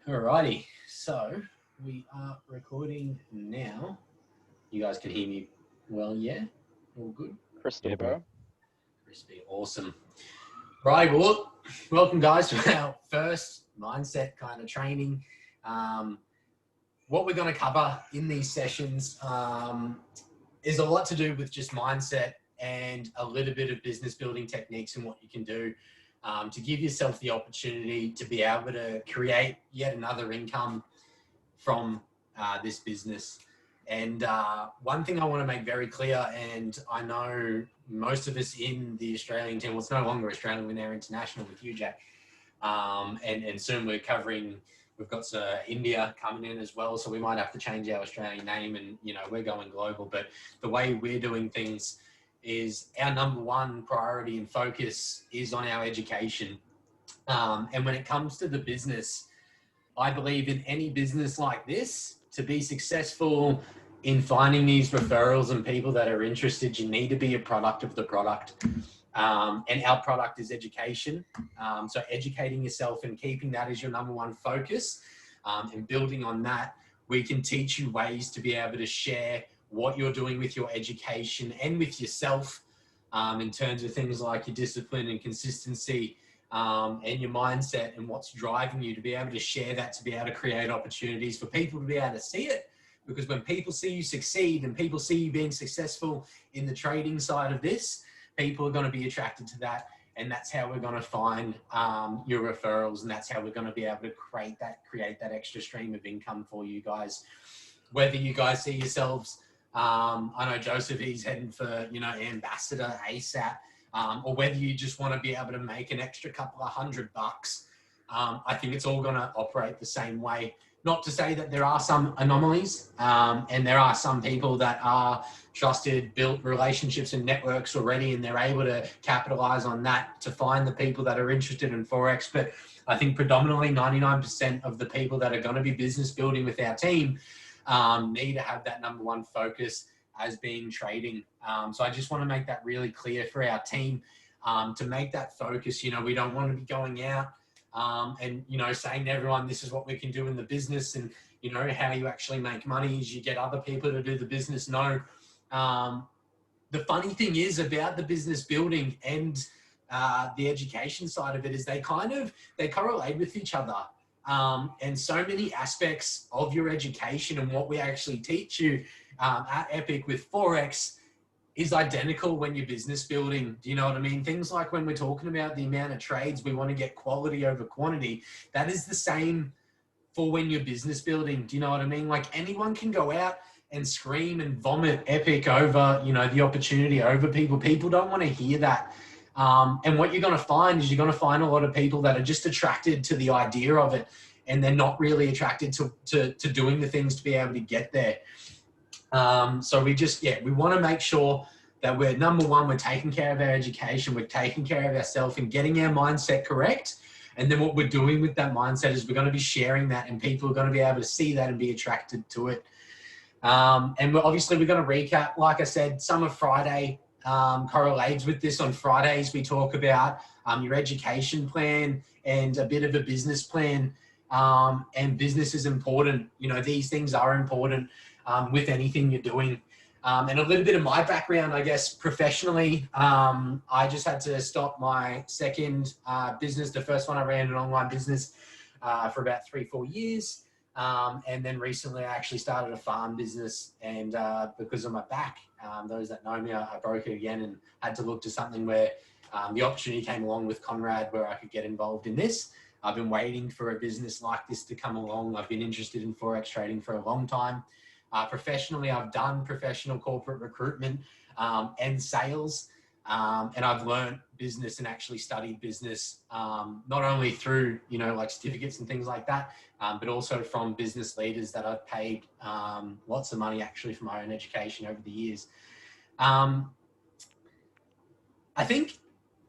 Alrighty, so we are recording now. You guys can hear me well, yeah? All good? Crystal, bro. Crispy, awesome. Right, well, welcome guys to our first mindset kind of training. What we're going to cover in these sessions is a lot to do with just mindset and a little bit of business building techniques and what you can do to give yourself the opportunity to be able to create yet another income from this business. And one thing I want to make very clear, and I know most of us in the Australian team, well, it's no longer Australian, we're now international with you, Jack. And soon we're covering, we've got India coming in as well, so we might have to change our Australian name and, you know, we're going global. But the way we're doing things is our number one priority and focus is on our education. And when it comes to the business, I believe in any business like this, to be successful in finding these referrals and people that are interested, you need to be a product of the product. And our product is education. So educating yourself and keeping that as your number one focus and building on that, we can teach you ways to be able to share what you're doing with your education and with yourself in terms of things like your discipline and consistency and your mindset and what's driving you to be able to share that, to be able to create opportunities for people to be able to see it. Because when people see you succeed and people see you being successful in the trading side of this, people are going to be attracted to that. And that's how we're going to find your referrals. And that's how we're going to be able to create that extra stream of income for you guys. Whether you guys see yourselves, I know Joseph, he's heading for, you know, ambassador ASAP, or whether you just want to be able to make an extra couple of $100. I think it's all going to operate the same way. Not to say that there are some anomalies, and there are some people that are trusted, built relationships and networks already, and they're able to capitalize on that to find the people that are interested in Forex. But I think predominantly 99% of the people that are going to be business building with our team need to have that number one focus as being trading. So I just want to make that really clear for our team to make that focus. You know, we don't want to be going out and, you know, saying to everyone, this is what we can do in the business, and, you know, how you actually make money is you get other people to do the business. No. The funny thing is about the business building and the education side of it is they correlate with each other. And so many aspects of your education and what we actually teach you at Epic with Forex is identical when you're business building. Do you know what I mean? Things like when we're talking about the amount of trades, we want to get quality over quantity. That is the same for when you're business building. Do you know what I mean? Like anyone can go out and scream and vomit Epic over, you know, the opportunity over people. People don't want to hear that. And what you're going to find is you're going to find a lot of people that are just attracted to the idea of it, and they're not really attracted to doing the things to be able to get there. So we want to make sure that we're, number one, we're taking care of our education, we're taking care of ourselves and getting our mindset correct. And then what we're doing with that mindset is we're going to be sharing that, and people are going to be able to see that and be attracted to it. And we're going to recap, like I said, Summer Friday correlates with this. On Fridays, we talk about your education plan and a bit of a business plan. And business is important. You know, these things are important with anything you're doing. And a little bit of my background, I guess, professionally, I just had to stop my second business. The first one I ran an online business for about 3-4 years. And then recently I actually started a farm business, and because of my back, those that know me, I broke it again and had to look to something where the opportunity came along with Conrad where I could get involved in this. I've been waiting for a business like this to come along. I've been interested in Forex trading for a long time. Professionally, I've done professional corporate recruitment and sales. And I've learned business and actually studied business, not only through, you know, like certificates and things like that, but also from business leaders that I've paid lots of money actually for my own education over the years. I think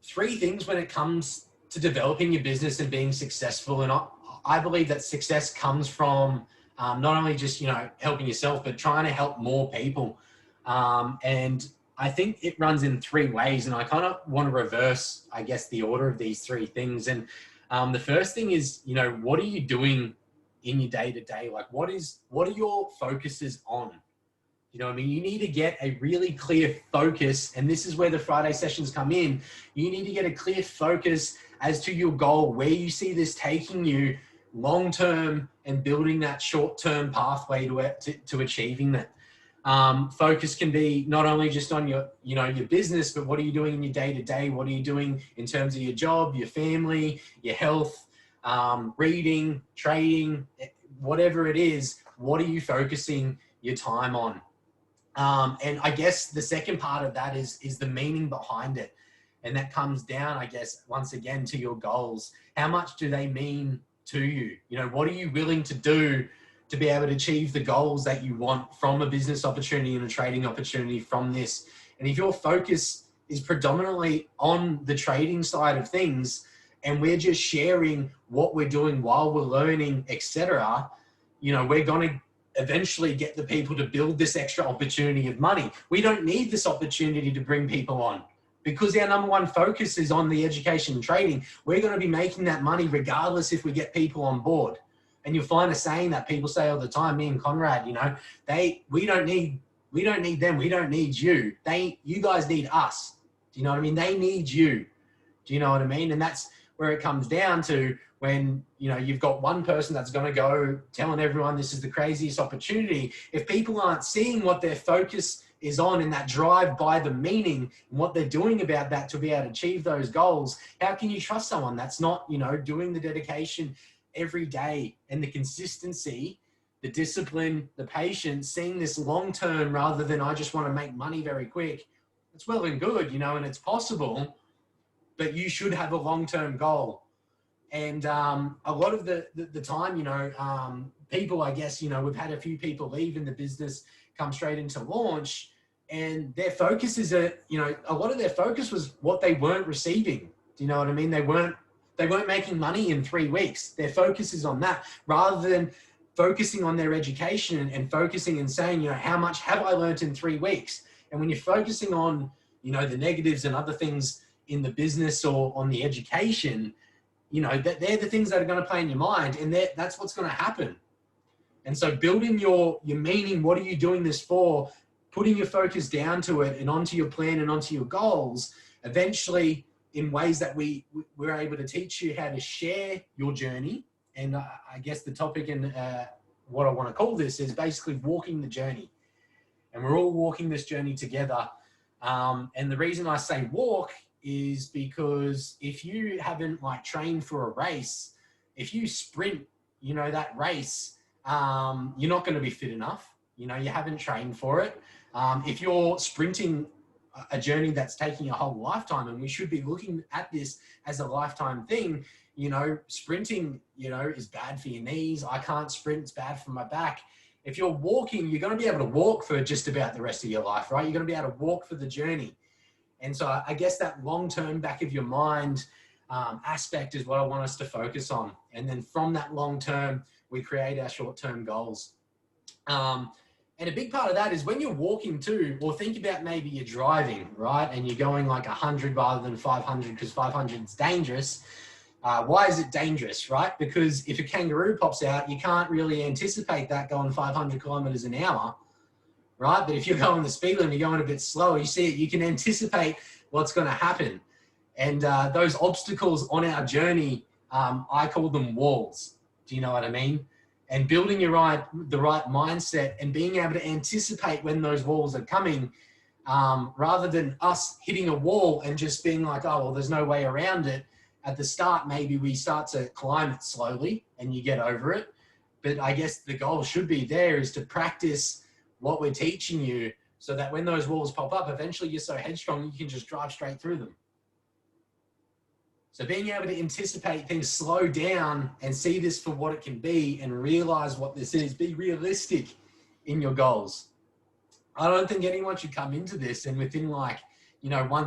3 things when it comes to developing your business and being successful. And I believe that success comes from not only just, you know, helping yourself, but trying to help more people. And I think it runs in 3 ways, and I kind of want to reverse, I guess, the order of these 3 things. And The first thing is, what are you doing in your day to day? Like, what are your focuses on? You know what I mean? You need to get a really clear focus, and this is where the Friday sessions come in. You need to get a clear focus as to your goal, where you see this taking you long-term, and building that short-term pathway to achieving that. Focus can be not only just on your business, but what are you doing in your day to day? What are you doing in terms of your job, your family, your health, reading, trading, whatever it is, what are you focusing your time on? And I guess the second part of that is the meaning behind it. And that comes down, I guess, once again, to your goals. How much do they mean to you? What are you willing to do to be able to achieve the goals that you want from a business opportunity and a trading opportunity from this? And if your focus is predominantly on the trading side of things, and we're just sharing what we're doing while we're learning, etc., we're going to eventually get the people to build this extra opportunity of money. We don't need this opportunity to bring people on, because our number one focus is on the education and trading. We're going to be making that money regardless if we get people on board. And you'll find a saying that people say all the time, me and Conrad, we don't need them. We don't need you. You guys need us. Do you know what I mean? They need you. Do you know what I mean? And that's where it comes down to, when you've got one person that's going to go telling everyone this is the craziest opportunity. If people aren't seeing what their focus is on, and that drive by the meaning and what they're doing about that to be able to achieve those goals, how can you trust someone that's not doing the dedication every day, and the consistency, the discipline, the patience, seeing this long term rather than I just want to make money very quick? It's well and good, and it's possible, but you should have a long term goal. And a lot of the time, people, I guess, we've had a few people leave in the business, come straight into launch, and their focus is a lot of their focus was what they weren't receiving. Do you know what I mean? They weren't making money in 3 weeks. Their focus is on that, rather than focusing on their education and focusing and saying, how much have I learned in 3 weeks? And when you're focusing on, the negatives and other things in the business or on the education, that they're the things that are going to play in your mind, and that's what's going to happen. And so building your meaning, what are you doing this for? Putting your focus down to it and onto your plan and onto your goals, eventually in ways that we're able to teach you how to share your journey. And I guess the topic and what I want to call this is basically walking the journey. And we're all walking this journey together. And the reason I say walk is because if you haven't trained for a race, if you sprint, that race, you're not going to be fit enough. You haven't trained for it. If you're sprinting a journey that's taking a whole lifetime, and we should be looking at this as a lifetime thing, sprinting, is bad for your knees. I can't sprint, it's bad for my back. If you're walking, you're going to be able to walk for just about the rest of your life, right? You're going to be able to walk for the journey. And so I guess that long-term back of your mind aspect is what I want us to focus on. And then from that long-term, we create our short-term goals. And a big part of that is when you're walking too, or think about maybe you're driving, right? And you're going 100 rather than 500 because 500 is dangerous. Why is it dangerous, right? Because if a kangaroo pops out, you can't really anticipate that going 500 kilometers an hour, right? But if you're going the speed limit, you're going a bit slower, you see it, you can anticipate what's going to happen. And those obstacles on our journey, I call them walls. Do you know what I mean? And building the right mindset and being able to anticipate when those walls are coming, rather than us hitting a wall and just being like, oh, well, there's no way around it. At the start, maybe we start to climb it slowly and you get over it. But I guess the goal should be there is to practice what we're teaching you so that when those walls pop up, eventually you're so headstrong, you can just drive straight through them. So being able to anticipate things, slow down and see this for what it can be and realize what this is, be realistic in your goals. I don't think anyone should come into this and within 1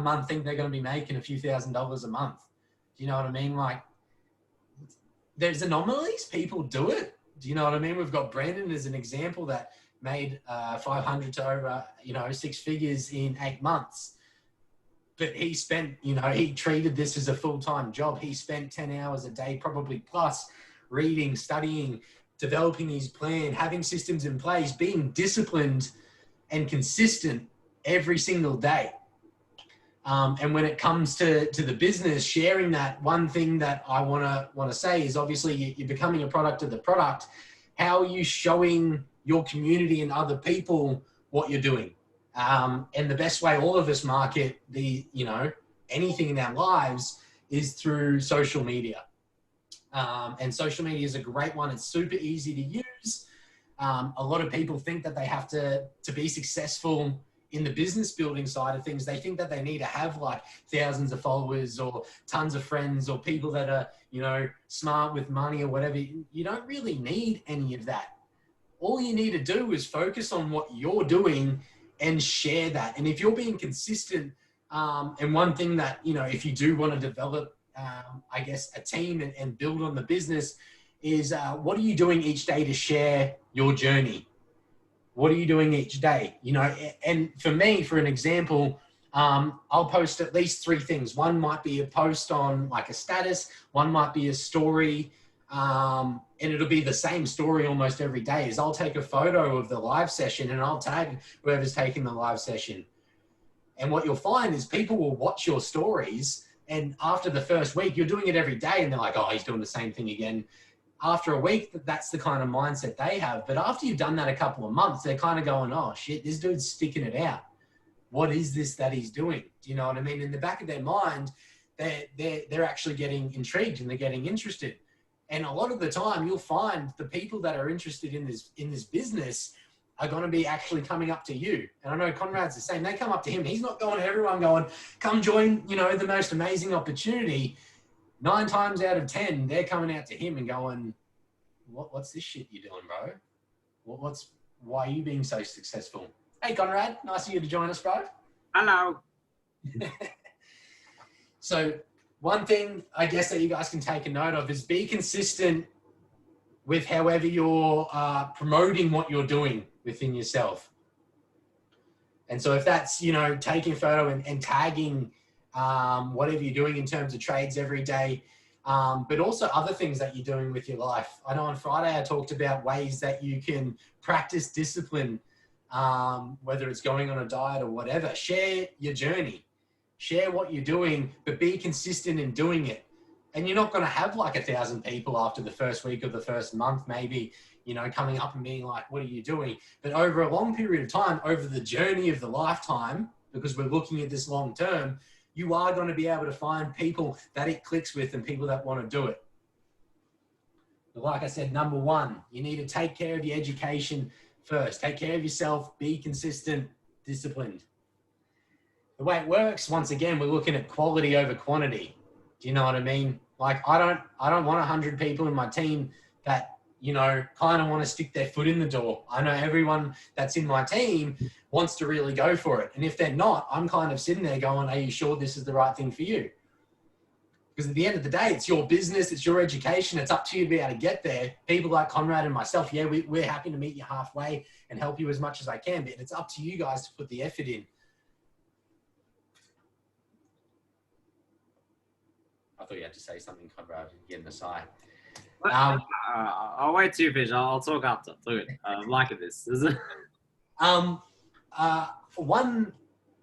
month think they're going to be making a few $1,000s a month. Do you know what I mean? There's anomalies, people do it. Do you know what I mean? We've got Brandon as an example that made 500 to over, 6 figures in 8 months. but he spent, you know, he treated this as a full-time job. He spent 10 hours a day, probably plus, reading, studying, developing his plan, having systems in place, being disciplined and consistent every single day. And when it comes to the business, sharing that, one thing that I want to say is obviously you're becoming a product of the product. How are you showing your community and other people what you're doing? And the best way all of us market anything in our lives is through social media. And social media is a great one. It's super easy to use. A lot of people think that they have to be successful in the business building side of things. They think that they need to have like thousands of followers or tons of friends or people that are, you know, smart with money or whatever. You don't really need any of that. All you need to do is focus on what you're doing and share that. And if you're being consistent, and one thing that, you know, if you do want to develop, I guess, a team and build on the business is what are you doing each day to share your journey? What are you doing each day? You know, and for me, for an example, I'll post at least 3 things. One might be a post on like a status. One might be a story. And it'll be the same story almost every day. Is I'll take a photo of the live session and I'll tag whoever's taking the live session. And what you'll find is people will watch your stories. And after the first week, you're doing it every day. And they're like, oh, he's doing the same thing again. After a week, that's the kind of mindset they have. But after you've done that a couple of months, they're kind of going, oh shit, this dude's sticking it out. What is this that he's doing? Do you know what I mean? In the back of their mind, they're actually getting intrigued and they're getting interested. And a lot of the time you'll find the people that are interested in this business are going to be actually coming up to you. And I know Conrad's the same. They come up to him. He's not going to everyone going, come join, you know, the most amazing opportunity. 9 times out of 10, they're coming out to him and going, what's this shit you're doing, bro? Why are you being so successful? Hey, Conrad, nice of you to join us, bro. Hello. So one thing I guess that you guys can take a note of is be consistent with however you're promoting what you're doing within yourself. And so if that's, you know, taking a photo and tagging whatever you're doing in terms of trades every day, but also other things that you're doing with your life. I know on Friday I talked about ways that you can practice discipline, whether it's going on a diet or whatever. Share your journey. Share what you're doing, but be consistent in doing it. And you're not going to have like 1,000 people after the first week or the first month, maybe, you know, coming up and being like, what are you doing? But over a long period of time, over the journey of the lifetime, because we're looking at this long term, you are going to be able to find people that it clicks with and people that want to do it. But like I said, number 1, you need to take care of your education first. Take care of yourself, be consistent, disciplined. The way it works, once again, we're looking at quality over quantity. Do you know what I mean? Like, I don't want 100 people in my team that, you know, kind of want to stick their foot in the door. I know everyone that's in my team wants to really go for it. And if they're not, I'm kind of sitting there going, are you sure this is the right thing for you? Because at the end of the day, it's your business, it's your education. It's up to you to be able to get there. People like Conrad and myself, yeah, we're happy to meet you halfway and help you as much as I can, but it's up to you guys to put the effort in. I thought you had to say something, Conrad, getting the side. I'll wait till you finish. I'll talk after. I'm liking this.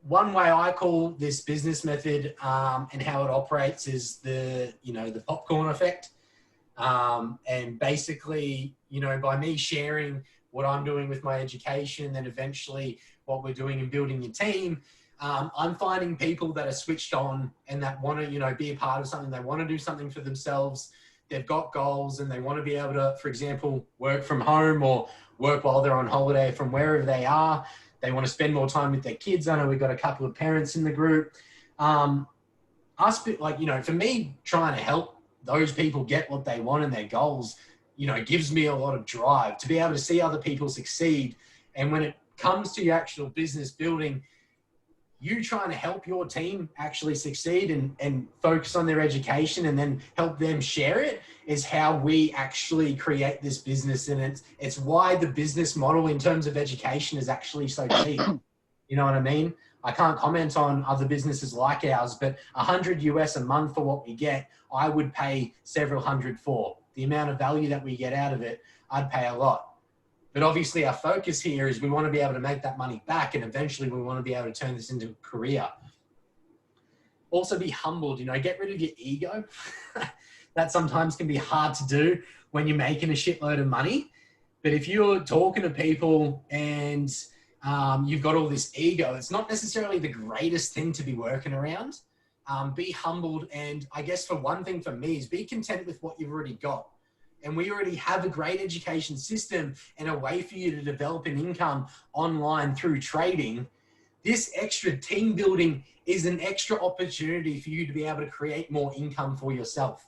One way I call this business method and how it operates is the popcorn effect. And basically, you know, by me sharing what I'm doing with my education, then eventually what we're doing in building your team, I'm finding people that are switched on and that want to, you know, be a part of something. They want to do something for themselves. They've got goals and they want to be able to, for example, work from home or work while they're on holiday from wherever they are. They want to spend more time with their kids. I know we've got a couple of parents in the group. For me, trying to help those people get what they want and their goals, you know, gives me a lot of drive to be able to see other people succeed. And when it comes to your actual business building, you trying to help your team actually succeed and focus on their education and then help them share it is how we actually create this business. And it's why the business model in terms of education is actually so key. You know what I mean? I can't comment on other businesses like ours, but $100 a month for what we get, I would pay several hundred for. The amount of value that we get out of it, I'd pay a lot. But obviously our focus here is we want to be able to make that money back, and eventually we want to be able to turn this into a career. Also be humbled, get rid of your ego. That sometimes can be hard to do when you're making a shitload of money. But if you're talking to people and you've got all this ego, it's not necessarily the greatest thing to be working around. Be humbled. And I guess for one thing for me is be content with what you've already got. And we already have a great education system and a way for you to develop an income online through trading. This extra team building is an extra opportunity for you to be able to create more income for yourself.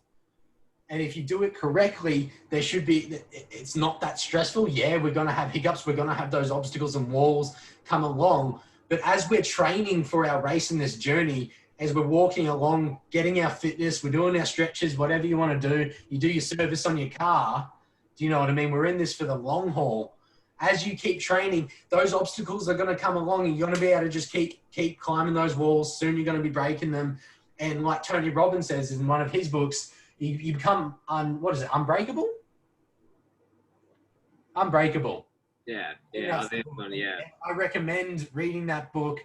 And if you do it correctly, it's not that stressful. Yeah, we're going to have hiccups. We're going to have those obstacles and walls come along. But as we're training for our race in this journey, as we're walking along, getting our fitness, we're doing our stretches, whatever you want to do, you do your service on your car. Do you know what I mean? We're in this for the long haul. As you keep training, those obstacles are going to come along, and you're going to be able to just keep climbing those walls. Soon you're going to be breaking them. And like Tony Robbins says in one of his books, you become, unbreakable? Unbreakable. Yeah. I recommend reading that book.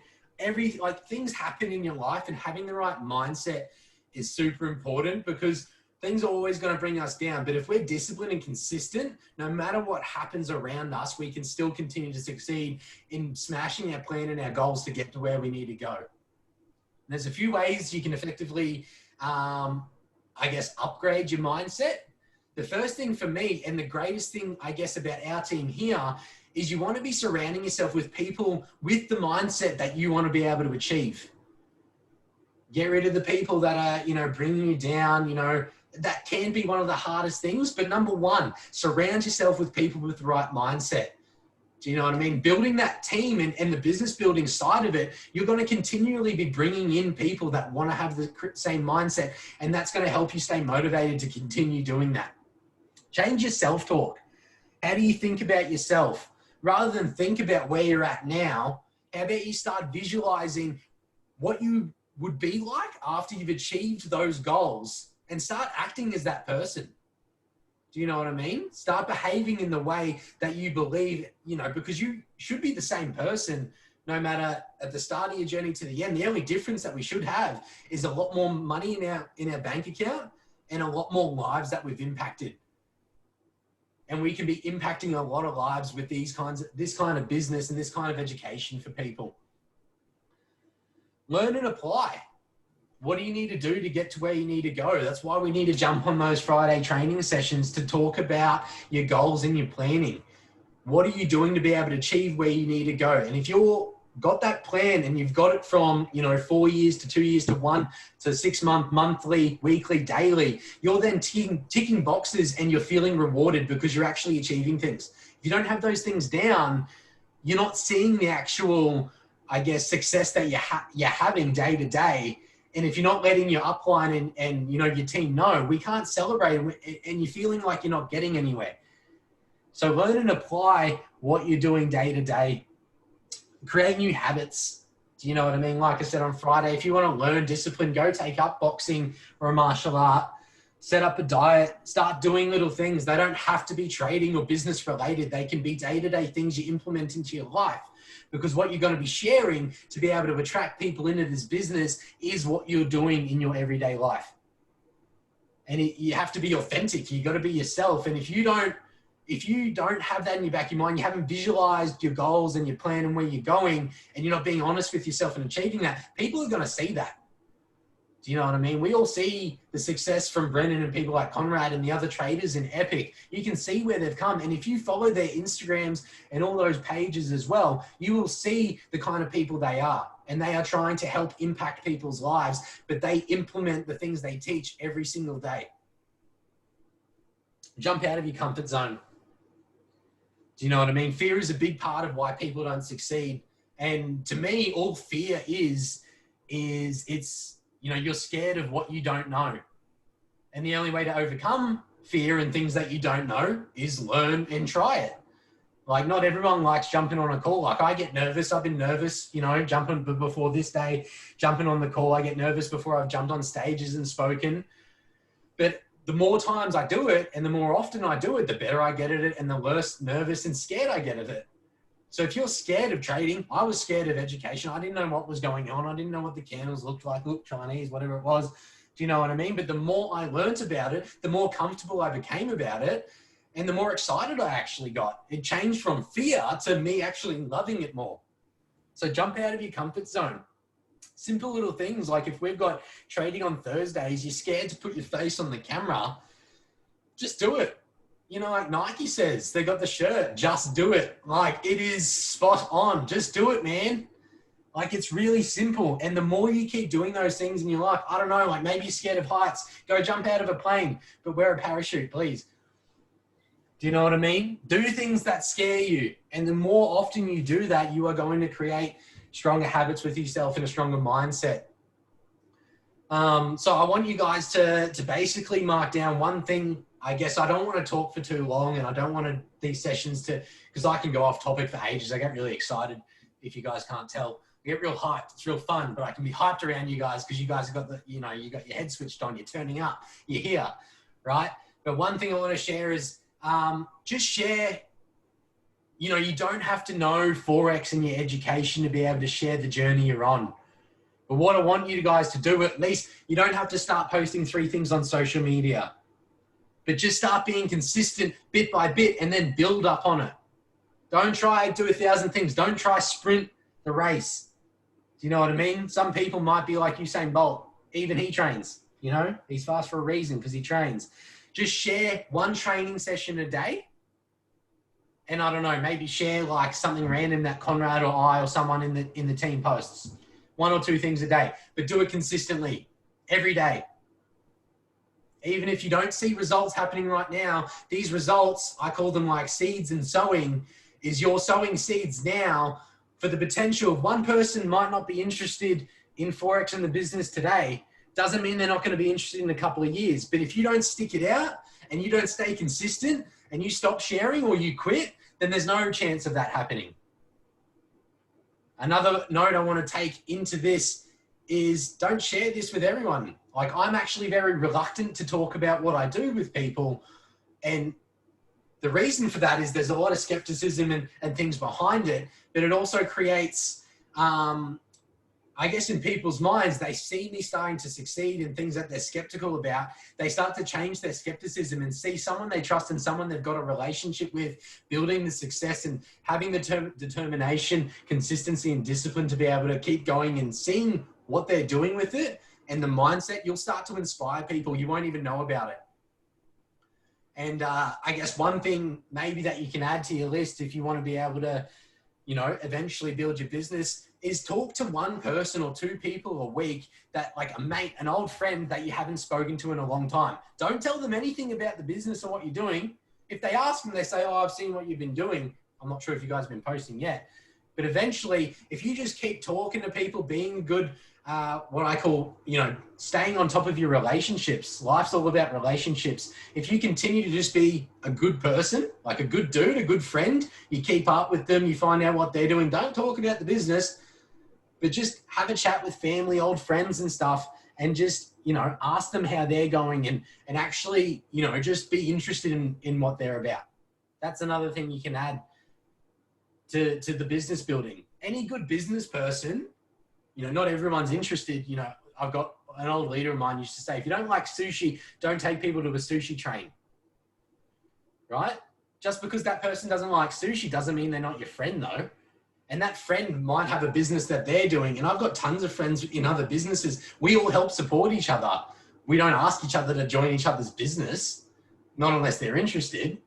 Things happen in your life, and having the right mindset is super important, because things are always going to bring us down. But if we're disciplined and consistent, no matter what happens around us, we can still continue to succeed in smashing our plan and our goals to get to where we need to go. And there's a few ways you can effectively, upgrade your mindset. The first thing for me, and the greatest thing, I guess, about our team here, is you want to be surrounding yourself with people with the mindset that you want to be able to achieve. Get rid of the people that are, bringing you down. That can be one of the hardest things. But number one, surround yourself with people with the right mindset. Do you know what I mean? Building that team and the business building side of it, you're going to continually be bringing in people that want to have the same mindset. And that's going to help you stay motivated to continue doing that. Change your self-talk. How do you think about yourself? Rather than think about where you're at now, how about you start visualizing what you would be like after you've achieved those goals, and start acting as that person. Do you know what I mean? Start behaving in the way that you believe, because you should be the same person no matter at the start of your journey to the end. The only difference that we should have is a lot more money in our bank account and a lot more lives that we've impacted. And we can be impacting a lot of lives with this kind of business and this kind of education for people. Learn and apply. What do you need to do to get to where you need to go? That's why we need to jump on those Friday training sessions to talk about your goals and your planning. What are you doing to be able to achieve where you need to go? And if you've got that plan and you've got it from, 4 years to 2 years to 1 to 6 month, monthly, weekly, daily, you're then ticking boxes and you're feeling rewarded because you're actually achieving things. If you don't have those things down, you're not seeing the actual, success that you're having day to day. And if you're not letting your upline and your team know, we can't celebrate, and you're feeling like you're not getting anywhere. So learn and apply what you're doing day to day. Create new habits. Do you know what I mean? Like I said on Friday, if you want to learn discipline, go take up boxing or a martial art. Set up a diet. Start doing little things. They don't have to be trading or business related. They can be day-to-day things you implement into your life. Because what you're going to be sharing to be able to attract people into this business is what you're doing in your everyday life. And you have to be authentic. You got to be yourself. And if you don't have that in your back of your mind, you haven't visualized your goals and your plan and where you're going, and you're not being honest with yourself and achieving that, people are going to see that. Do you know what I mean? We all see the success from Brennan and people like Conrad and the other traders in Epic. You can see where they've come. And if you follow their Instagrams and all those pages as well, you will see the kind of people they are. And they are trying to help impact people's lives, but they implement the things they teach every single day. Jump out of your comfort zone. Do you know what I mean? Fear is a big part of why people don't succeed. And to me, all fear is it's, you're scared of what you don't know. And the only way to overcome fear and things that you don't know is learn and try it. Like not everyone likes jumping on a call. Like I get nervous. I've been nervous, you know, jumping before this day, jumping on the call. I get nervous before I've jumped on stages and spoken. But the more times I do it and the more often I do it, the better I get at it and the less nervous and scared I get of it. So if you're scared of trading, I was scared of education. I didn't know what was going on. I didn't know what the candles looked like, looked Chinese, whatever it was. Do you know what I mean? But the more I learned about it, the more comfortable I became about it and the more excited I actually got. It changed from fear to me actually loving it more. So jump out of your comfort zone. Simple little things like if we've got trading on Thursdays, you're scared to put your face on the camera, just do it. You know, like Nike says, they got the shirt, just do it. Like it is spot on. Just do it, man. Like it's really simple. And the more you keep doing those things in your life, I don't know, like maybe you're scared of heights, go jump out of a plane, but wear a parachute, please. Do you know what I mean? Do things that scare you. And the more often you do that, you are going to create stronger habits with yourself and a stronger mindset. So I want you guys to basically mark down one thing. I guess I don't want to talk for too long and I don't want these sessions to, because I can go off topic for ages. I get really excited if you guys can't tell. I get real hyped. It's real fun, but I can be hyped around you guys because you guys have got the, you know, you got your head switched on, you're turning up, you're here, right? But one thing I want to share is just share, you know, you don't have to know Forex in your education to be able to share the journey you're on. But what I want you guys to do, at least you don't have to start posting 3 things on social media, but just start being consistent bit by bit and then build up on it. Don't try do 1,000 things. Don't try sprint the race. Do you know what I mean? Some people might be like Usain Bolt. Even he trains, you know, he's fast for a reason because he trains. Just share one training session a day. And I don't know, maybe share like something random that Conrad or I or someone in the team posts. 1 or 2 things a day, but do it consistently every day. Even if you don't see results happening right now, these results, I call them like seeds and sowing, is you're sowing seeds now for the potential of one person might not be interested in Forex and the business today. Doesn't mean they're not going to be interested in a couple of years. But if you don't stick it out and you don't stay consistent and you stop sharing or you quit, then there's no chance of that happening. Another note I want to take into this is don't share this with everyone. Like I'm actually very reluctant to talk about what I do with people. And the reason for that is there's a lot of skepticism and things behind it, but it also creates, I guess in people's minds, they see me starting to succeed in things that they're skeptical about. They start to change their skepticism and see someone they trust and someone they've got a relationship with, building the success and having the determination, consistency and discipline to be able to keep going and seeing what they're doing with it and the mindset. You'll start to inspire people. You won't even know about it. And I guess one thing maybe that you can add to your list if you want to be able to, you know, eventually build your business is talk to one person or 2 people a week that like a mate, an old friend that you haven't spoken to in a long time. Don't tell them anything about the business or what you're doing. If they ask and they say, oh, I've seen what you've been doing. I'm not sure if you guys have been posting yet, but eventually if you just keep talking to people, being good, what I call, you know, staying on top of your relationships. Life's all about relationships. If you continue to just be a good person, like a good dude, a good friend, you keep up with them, you find out what they're doing. Don't talk about the business, but just have a chat with family, old friends and stuff, and just, you know, ask them how they're going and actually, you know, just be interested in what they're about. That's another thing you can add to the business building. Any good business person, you know, not everyone's interested. You know, I've got an old leader of mine used to say, if you don't like sushi, don't take people to a sushi train, right? Just because that person doesn't like sushi doesn't mean they're not your friend though. And that friend might have a business that they're doing. And I've got tons of friends in other businesses. We all help support each other. We don't ask each other to join each other's business, not unless they're interested.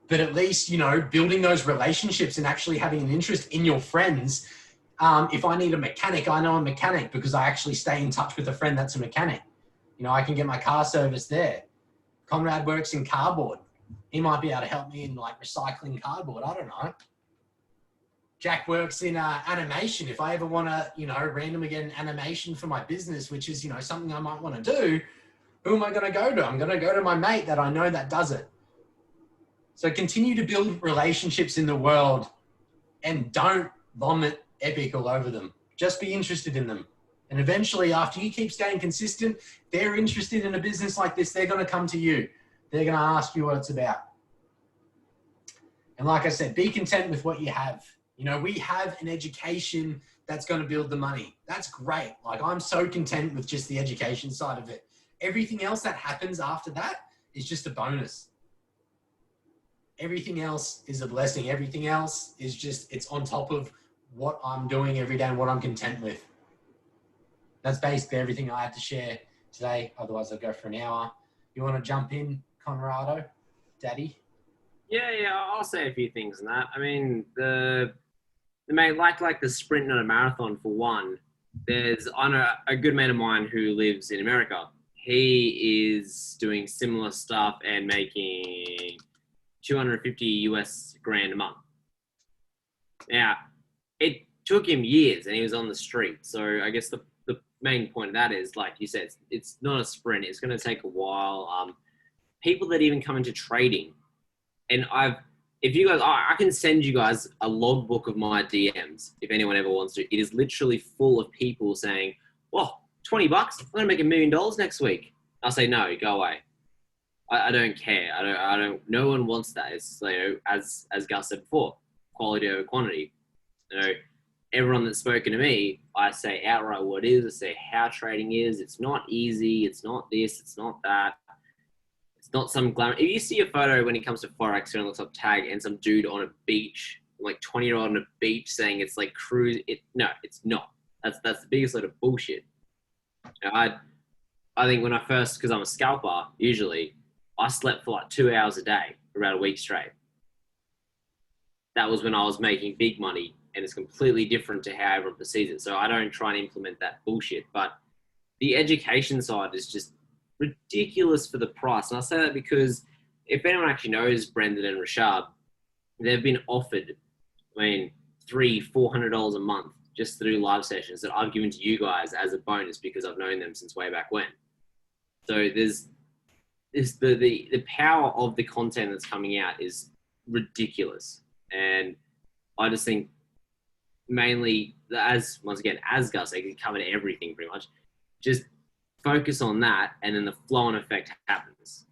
But at least, you know, building those relationships and actually having an interest in your friends. If I need a mechanic, I know a mechanic because I actually stay in touch with a friend that's a mechanic. You know, I can get my car serviced there. Conrad works in cardboard. He might be able to help me in like recycling cardboard. I don't know. Jack works in animation. If I ever want to, you know, randomly get an animation for my business, which is, you know, something I might want to do, who am I going to go to? I'm going to go to my mate that I know that does it. So continue to build relationships in the world and don't vomit epic all over them. Just be interested in them. And eventually, after you keep staying consistent, they're interested in a business like this. They're going to come to you. They're going to ask you what it's about. And like I said, be content with what you have. You know, we have an education that's going to build the money. That's great. Like, I'm so content with just the education side of it. Everything else that happens after that is just a bonus. Everything else is a blessing. Everything else is just, it's on top of what I'm doing every day and what I'm content with. That's basically everything I had to share today. Otherwise, I'll go for an hour. You want to jump in, Conrado, Daddy? Yeah, I'll say a few things on that. I mean, the mate, like the sprint, not a marathon for one. There's on a good mate of mine who lives in America. He is doing similar stuff and making 250 US grand a month. Now, it took him years and he was on the street. So I guess the main point of that is, like you said, it's not a sprint. It's going to take a while. People that even come into trading, and if you guys, I can send you guys a logbook of my DMs if anyone ever wants to. It is literally full of people saying, "Oh, $20, I'm going to make $1 million next week." I'll say, "No, go away. I don't care. I don't. No one wants that." It's, you know, as Gus said before, quality over quantity. You know, everyone that's spoken to me, I say outright what it is. I say how trading is. It's not easy. It's not this. It's not that. It's not some glamour. If you see a photo when it comes to Forex, and it looks up tag and some dude on a beach, like 20-year-old on a beach saying it's like cruise, no, it's not. That's the biggest load of bullshit. You know, I think when I first, because I'm a scalper, usually I slept for like 2 hours a day for about a week straight. That was when I was making big money, and it's completely different to how everyone perceives it. So I don't try and implement that bullshit. But the education side is just ridiculous for the price. And I say that because if anyone actually knows Brendan and Rashad, they've been offered, I mean, $300-400 a month just to do live sessions that I've given to you guys as a bonus because I've known them since way back when. So there's the power of the content that's coming out is ridiculous. And I just think mainly, as Gus, they covered everything pretty much. Just focus on that, and then the flow-on effect happens.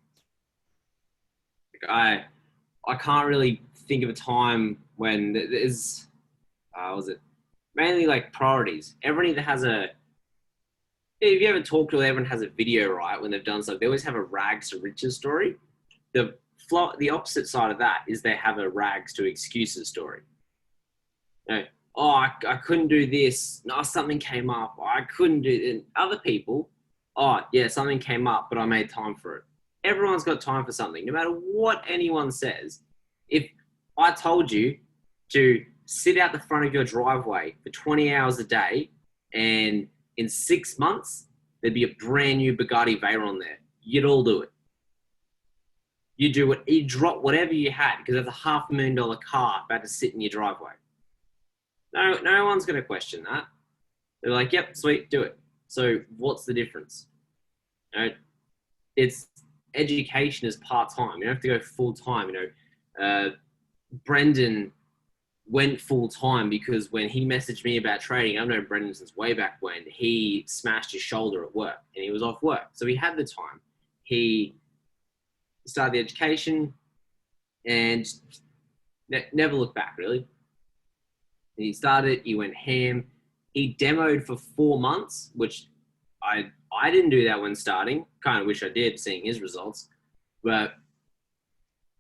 Like I can't really think of a time when there's, was it mainly like priorities? Everyone either has if you ever talk to everyone has a video, right? When they've done stuff, they always have a rags to riches story. The opposite side of that is they have a rags to excuses story. You know, oh, I couldn't do this. No, something came up. I couldn't do it. And other people, oh, yeah, something came up, but I made time for it. Everyone's got time for something. No matter what anyone says, if I told you to sit out the front of your driveway for 20 hours a day, and in 6 months, there'd be a brand new Bugatti Veyron there, you'd all do it. You drop whatever you had because there's a $500,000 car about to sit in your driveway. No one's going to question that. They're like, yep, sweet, do it. So what's the difference? You know, it's education is part-time. You don't have to go full-time. You know, Brendan went full-time because when he messaged me about trading, I've known Brendan since way back when, he smashed his shoulder at work and he was off work. So he had the time. He started the education and never looked back, really. He started, he went ham. He demoed for 4 months, which I didn't do that when starting. Kind of wish I did, seeing his results. But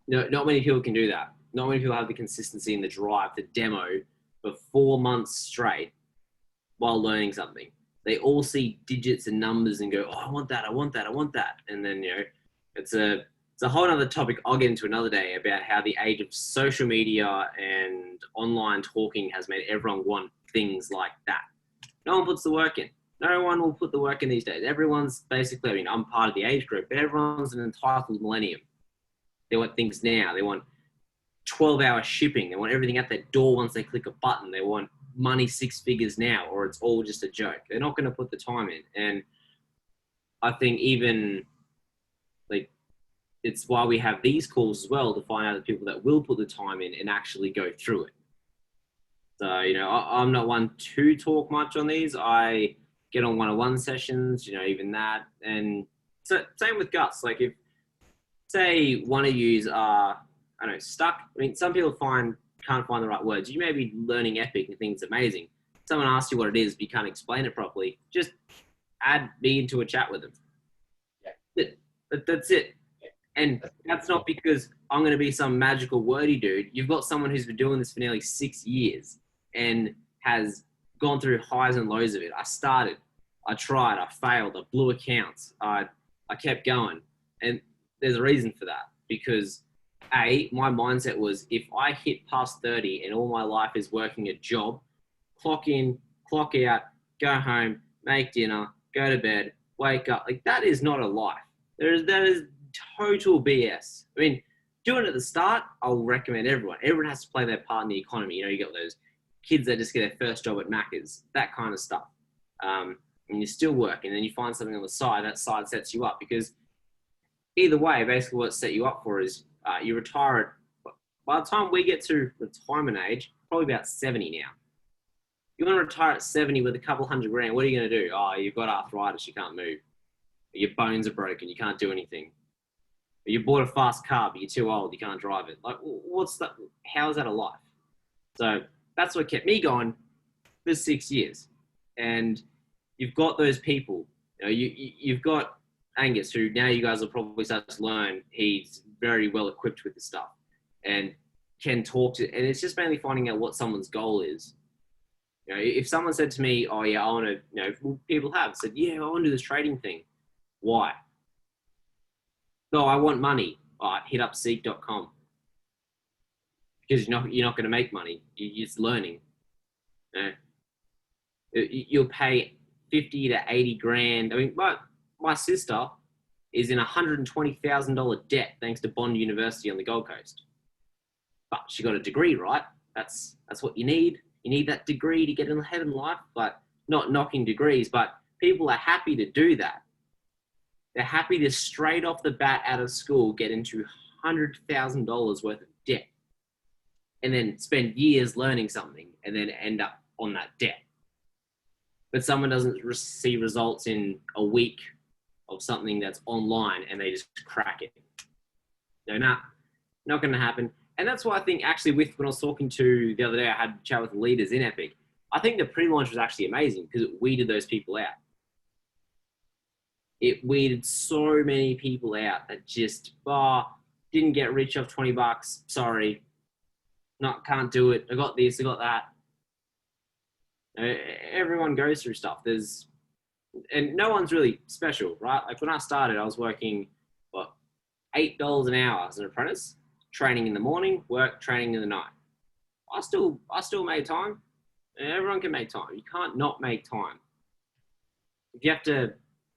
no, not many people can do that. Not many people have the consistency and the drive to demo for 4 months straight while learning something. They all see digits and numbers and go, oh, I want that, I want that, I want that. And then, you know, it's a whole other topic I'll get into another day about how the age of social media and online talking has made everyone want things like that. No one puts the work in. No one will put the work in these days. Everyone's basically, I mean, I'm part of the age group, but everyone's an entitled millennium. They want things now. They want 12-hour shipping. They want everything at their door once they click a button. They want money 6 figures now, or it's all just a joke. They're not going to put the time in. And I think even like it's why we have these calls as well, to find out the people that will put the time in and actually go through it. So, you know, I'm not one to talk much on these. I get on one-on-one sessions, you know, even that. And so same with Gus. Like, if, say, one of yous are, I don't know, stuck. I mean, some people can't find the right words. You may be learning Epic and think it's amazing. Someone asks you what it is, but you can't explain it properly. Just add me into a chat with them. That's it. And that's not because I'm going to be some magical wordy dude. You've got someone who's been doing this for nearly 6 years and has gone through highs and lows of it. I started, I tried, I failed, I blew accounts, I kept going. And there's a reason for that, because my mindset was, if I hit past 30 and all my life is working a job, clock in, clock out, go home, make dinner, go to bed, wake up, like, that is not a life. That is total BS. I mean, doing it at the start, I'll recommend everyone. Everyone has to play their part in the economy. You know, you got those kids that just get their first job at Macca's, that kind of stuff. And you're still working, and then you find something on the side, that side sets you up, because either way, basically what it set you up for is you retire at, by the time we get to retirement age, probably about 70 now. You want to retire at 70 with a couple $100 grand, what are you going to do? Oh, you've got arthritis, you can't move. Your bones are broken, you can't do anything. You bought a fast car, but you're too old, you can't drive it. Like, what's that? How is that a life? So that's what kept me going for 6 years. And you've got those people. You know, you've got Angus, who now you guys will probably start to learn. He's very well equipped with this stuff and can talk to. And it's just mainly finding out what someone's goal is. You know, if someone said to me, "Oh yeah, I want to," you know, people have said, "Yeah, I want to do this trading thing." Why? No, I want money. Oh, hit up seek.com. Because you're not going to make money. You're just learning. You know? You'll pay 50 to 80 grand. I mean, my sister is in $120,000 debt thanks to Bond University on the Gold Coast. But she got a degree, right? That's what you need. You need that degree to get ahead in life. But not knocking degrees, but people are happy to do that. They're happy to straight off the bat out of school get into $100,000 worth of debt and then spend years learning something and then end up on that debt. But someone doesn't see results in a week of something that's online and they just crack it. No, not going to happen. And that's why I think actually when I was talking to the other day, I had a chat with leaders in Epic. I think the pre-launch was actually amazing because it weeded those people out. It weeded so many people out that just didn't get rich off $20. Sorry, can't do it. I got this, I got that. Everyone goes through stuff. And no one's really special, right? Like when I started, I was working $8 an hour as an apprentice, training in the morning, work, training in the night. I still made time. Everyone can make time. You can't not make time. If you have to,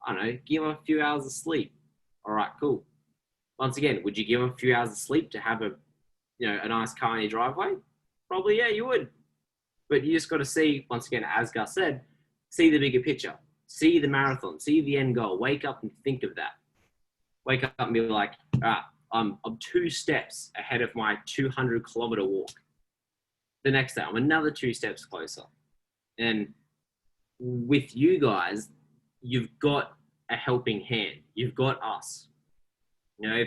I don't know, give them a few hours of sleep. All right, cool. Once again, would you give them a few hours of sleep to have a nice car in your driveway? Probably, yeah, you would. But you just got to see, once again, as Gus said, see the bigger picture. See the marathon. See the end goal. Wake up and think of that. Wake up and be like, all right, I'm 2 steps ahead of my 200-kilometer walk. The next day, I'm another 2 steps closer. And with you guys, you've got a helping hand. You've got us. You know,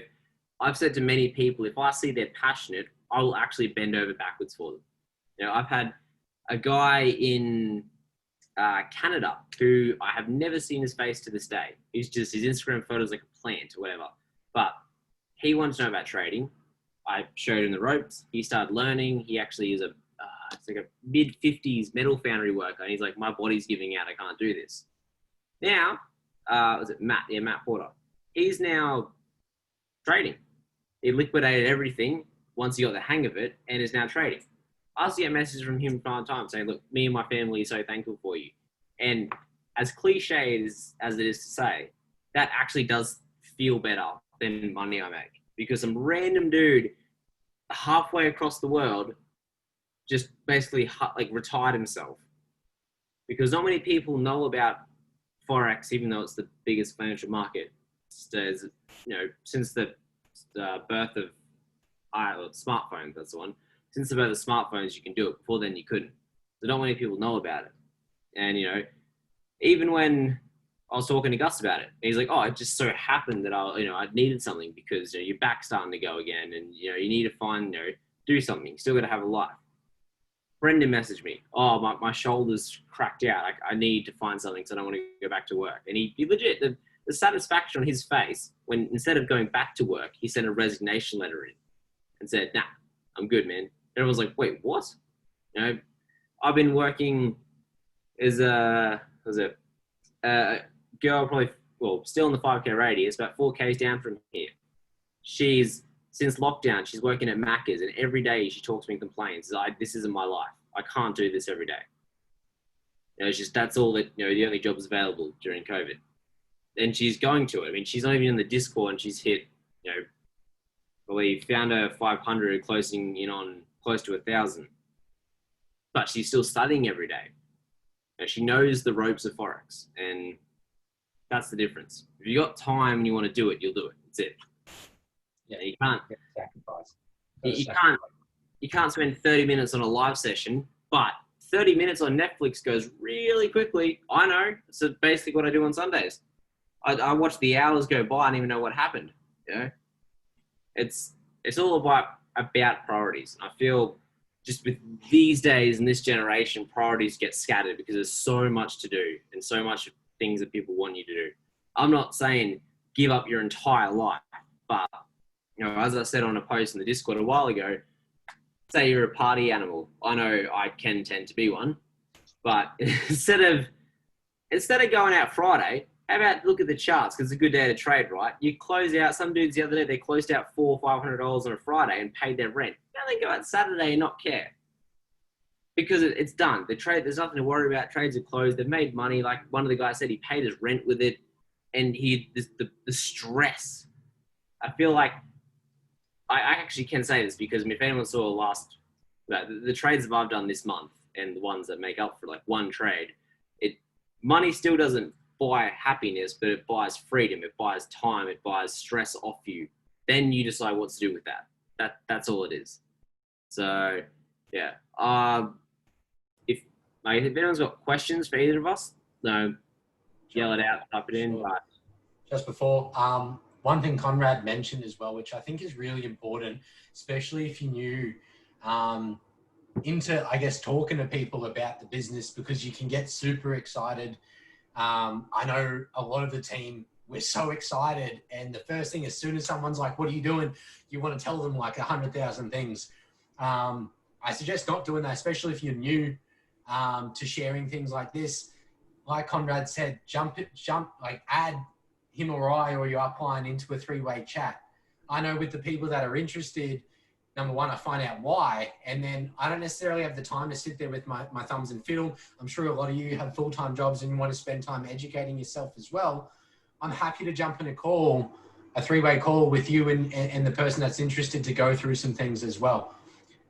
I've said to many people, if I see they're passionate, I will actually bend over backwards for them. You know, I've had a guy in Canada who I have never seen his face to this day. He's just, his Instagram photo is like a plant or whatever. But he wanted to know about trading. I showed him the ropes. He started learning. He actually is it's like a mid-50s metal foundry worker. And he's like, my body's giving out. I can't do this. Now, was it Matt? Yeah, Matt Porter. He's now trading. He liquidated everything once he got the hang of it and is now trading. I also get messages from him from time to time saying, look, me and my family are so thankful for you. And as cliche as it is to say, that actually does feel better than money I make. Because some random dude halfway across the world just basically like retired himself. Because not many people know about Forex, even though it's the biggest financial market. Since the the birth of smartphones, that's the one. Since the birth of smartphones, you can do it. Before then, you couldn't. So not many people know about it. And, even when I was talking to Gus about it, he's like, oh, it just so happened that I needed something because, your back's starting to go again and, you need to find, do something. You still got to have a life. Brendan messaged me, oh, my shoulder's cracked out. I need to find something because I don't want to go back to work. And he legit, the satisfaction on his face when instead of going back to work, he sent a resignation letter in and said, nah, I'm good, man. Everyone's like, wait, what? I've been working as a girl, probably, still in the 5K radius, about 4Ks down from here. Since lockdown, she's working at Macca's, and every day she talks to me and complains, this isn't my life. I can't do this every day. It's just, that's all that, the only jobs available during COVID. And she's going to it. I mean, she's not even in the Discord, and she's hit, we found her 500, closing in on close to 1,000. But she's still studying every day. She knows the ropes of Forex, and that's the difference. If you got time and you want to do it, you'll do it. That's it. Yeah, you can't sacrifice. You can't spend 30 minutes on a live session, but 30 minutes on Netflix goes really quickly. I know. So basically what I do on Sundays. I watch the hours go by. I don't even know what happened. It's all about priorities. I feel just with these days and this generation, priorities get scattered because there's so much to do and so much things that people want you to do. I'm not saying give up your entire life, but as I said on a post in the Discord a while ago, say you're a party animal. I know I can tend to be one, but instead of going out Friday, how about look at the charts? Because it's a good day to trade, right? You close out, some dudes the other day, they closed out $400-500 on a Friday and paid their rent. Now they go out Saturday and not care. Because it's done. The trade, there's nothing to worry about. Trades are closed. They've made money. Like one of the guys said, he paid his rent with it. And the stress. I feel like I actually can say this because if anyone saw the trades that I've done this month and the ones that make up for like one trade, money still doesn't buy happiness, but it buys freedom. It buys time. It buys stress off you. Then you decide what to do with that. That's all it is. So yeah. If anyone's got questions for either of us, yell it out, type it in. Sure. But just before, one thing Conrad mentioned as well, which I think is really important, especially if you're new into, I guess, talking to people about the business, because you can get super excited. I know a lot of the team, we're so excited. And the first thing, as soon as someone's like, what are you doing? You want to tell them like 100,000 things. I suggest not doing that, especially if you're new to sharing things like this. Like Conrad said, add him or I or your upline into a 3-way chat. I know with the people that are interested, number one, I find out why, and then I don't necessarily have the time to sit there with my thumbs and fiddle. I'm sure a lot of you have full-time jobs and you want to spend time educating yourself as well. I'm happy to jump in a 3-way call with you and the person that's interested to go through some things as well.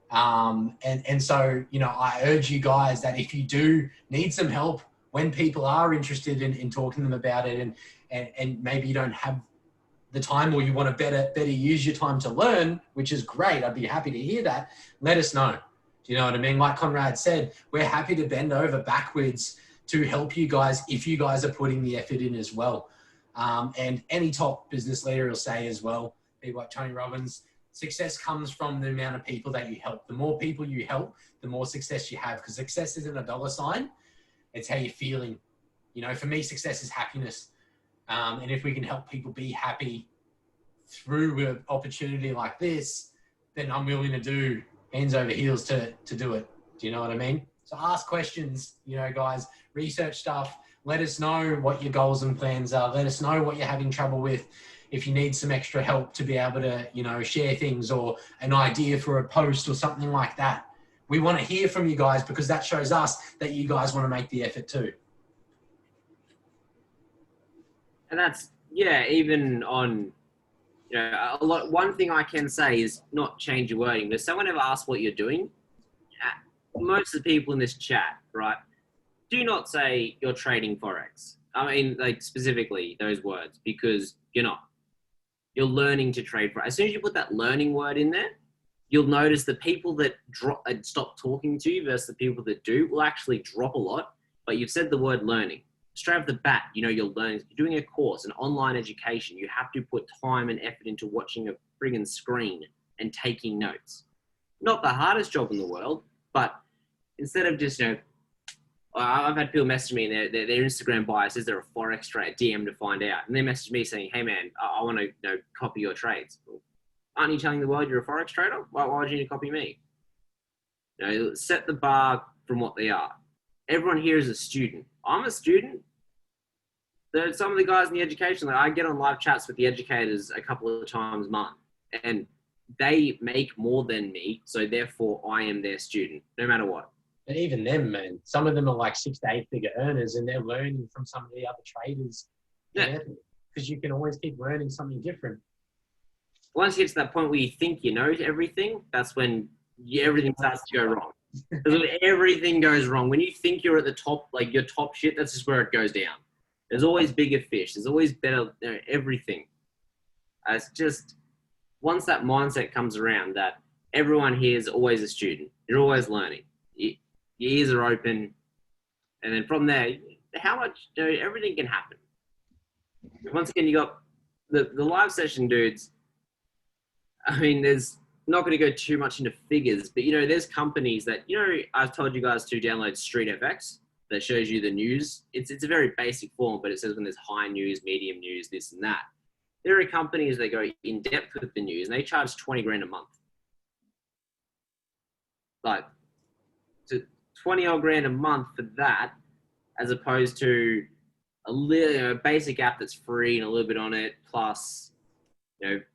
And so, I urge you guys that if you do need some help when people are interested in talking to them about it and maybe you don't have the time or you want to better use your time to learn, which is great. I'd be happy to hear that. Let us know. Do you know what I mean? Like Conrad said, we're happy to bend over backwards to help you guys if you guys are putting the effort in as well. And any top business leader will say as well, people like Tony Robbins, success comes from the amount of people that you help. The more people you help, the more success you have, because success isn't a dollar sign. It's how you're feeling. For me, success is happiness. And if we can help people be happy through an opportunity like this, then I'm willing to do hands over heels to do it. Do you know what I mean? So ask questions, guys, research stuff. Let us know what your goals and plans are. Let us know what you're having trouble with. If you need some extra help to be able to, share things or an idea for a post or something like that. We want to hear from you guys because that shows us that you guys want to make the effort too. And that's, even on, one thing I can say is not change your wording. But if someone ever asks what you're doing, most of the people in this chat, right, do not say you're trading Forex. I mean, like specifically those words, because you're not. You're learning to trade for. As soon as you put that learning word in there, you'll notice the people that drop and stop talking to you versus the people that do will actually drop a lot. But you've said the word learning. Straight off the bat, you know you're learning. If you're doing a course, an online education, you have to put time and effort into watching a friggin' screen and taking notes. Not the hardest job in the world, but instead of just, I've had people message me and their Instagram bio says they're a Forex trader, DM to find out. And they message me saying, hey man, I want to copy your trades. Well, aren't you telling the world you're a Forex trader? Why would you need to copy me? Set the bar from what they are. Everyone here is a student. I'm a student. There's some of the guys in the education, I get on live chats with the educators a couple of times a month, and they make more than me, so therefore I am their student, no matter what. And even them, man, some of them are like 6 to 8 figure earners, and they're learning from some of the other traders. Yeah. Because you can always keep learning something different. Once you get to that point where you think you know everything, that's when everything starts to go wrong. Because when everything goes wrong, when you think you're at the top, like your top shit, that's just where it goes down. There's always bigger fish. There's always better, everything. It's just, once that mindset comes around that everyone here is always a student, you're always learning. Your ears are open. And then from there, how much, everything can happen. Once again, you got the live session dudes. I mean, there's not going to go too much into figures, but there's companies that, I've told you guys to download Street FX that shows you the news. It's a very basic form, but it says when there's high news, medium news, this and that. There are companies that go in depth with the news and they charge 20 grand a month. Like, so 20 odd grand a month for that, as opposed to a little, basic app that's free and a little bit on it, plus, $100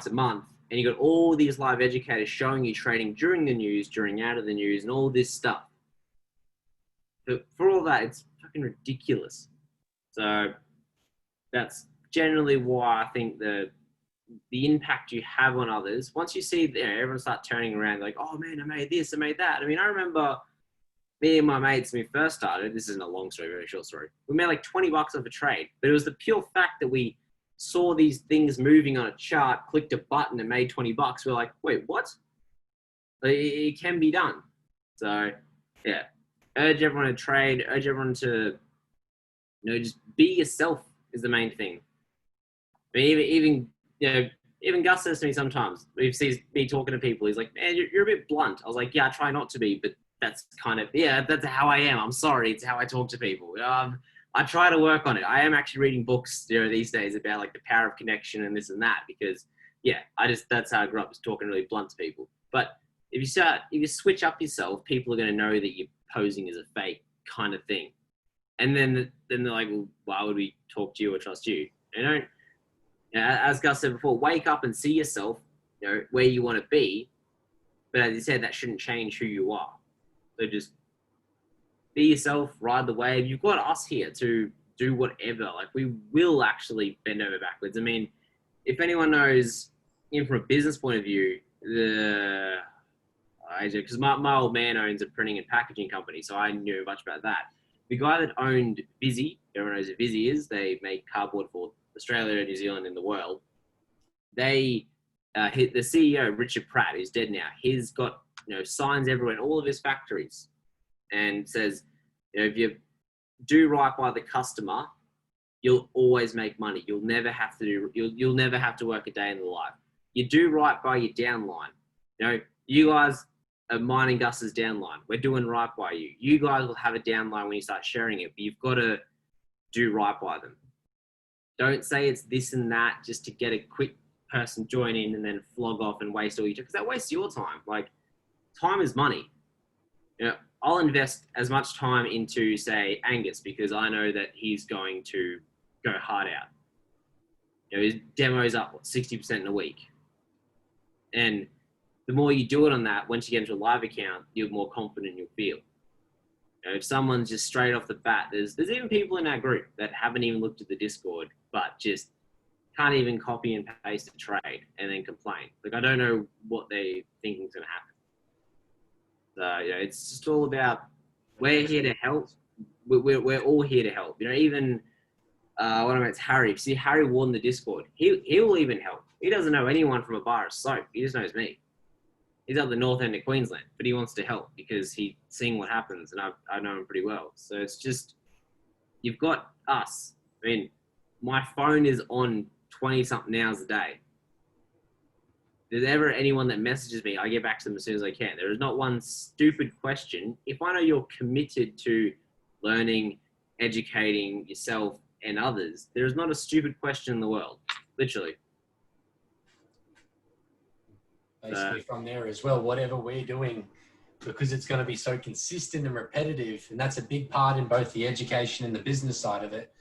a month. And you got all these live educators showing you trading during the news, during out of the news, and all this stuff. But for all that, it's fucking ridiculous. So that's generally why I think the impact you have on others, once you see everyone start turning around like, oh man, I made this, I made that. I mean, I remember me and my mates when we first started, this isn't a long story, very short story. We made like $20 off a trade, but it was the pure fact that we saw these things moving on a chart, clicked a button and made $20. We're like, wait, what? It can be done. So yeah, urge everyone to trade, urge everyone to, just be yourself is the main thing. I mean, even Gus says to me sometimes, he sees me talking to people, he's like, man, you're a bit blunt. I was like, yeah, I try not to be, but that's kind of, that's how I am. I'm sorry. It's how I talk to people. I try to work on it. I am actually reading books, these days about like the power of connection and this and that, because that's how I grew up, is talking really blunt to people. But if you switch up yourself, people are going to know that you're posing as a fake kind of thing. And then they're like, well, why would we talk to you or trust you? As Gus said before, wake up and see yourself, where you want to be. But as you said, that shouldn't change who you are. So just be yourself, ride the wave. You've got us here to do whatever. Like, we will actually bend over backwards. I mean, if anyone knows, from a business point of view, because my old man owns a printing and packaging company, so I knew much about that. The guy that owned Visy, everyone knows who Visy is. They make cardboard for Australia, New Zealand, and the world. The CEO, Richard Pratt, who's dead now, he's got signs everywhere in all of his factories, and says, if you do right by the customer, you'll always make money. You'll never have to work a day in the life. You do right by your downline. You guys are mining Gus's downline. We're doing right by you. You guys will have a downline when you start sharing it, but you've got to do right by them. Don't say it's this and that just to get a quick person join in and then flog off and waste all your time, because that wastes your time. Like, time is money. I'll invest as much time into, say, Angus, because I know that he's going to go hard out. His demo's up 60% in a week. And the more you do it on that, once you get into a live account, you're more confident you'll feel. If someone's just straight off the bat, there's even people in our group that haven't even looked at the Discord, but just can't even copy and paste a trade and then complain. Like, I don't know what they think is going to happen. So, it's just all about, we're here to help. We're all here to help. Even one of my mates, Harry. See, Harry won the Discord. He will even help. He doesn't know anyone from a bar of soap. He just knows me. He's up the north end of Queensland, but he wants to help because he's seeing what happens, and I know him pretty well. So it's just, you've got us. I mean, my phone is on 20-something hours a day. If there's ever anyone that messages me, I get back to them as soon as I can. There is not one stupid question. If I know you're committed to learning, educating yourself and others, there is not a stupid question in the world, literally. Basically from there as well, whatever we're doing, because it's going to be so consistent and repetitive, and that's a big part in both the education and the business side of it.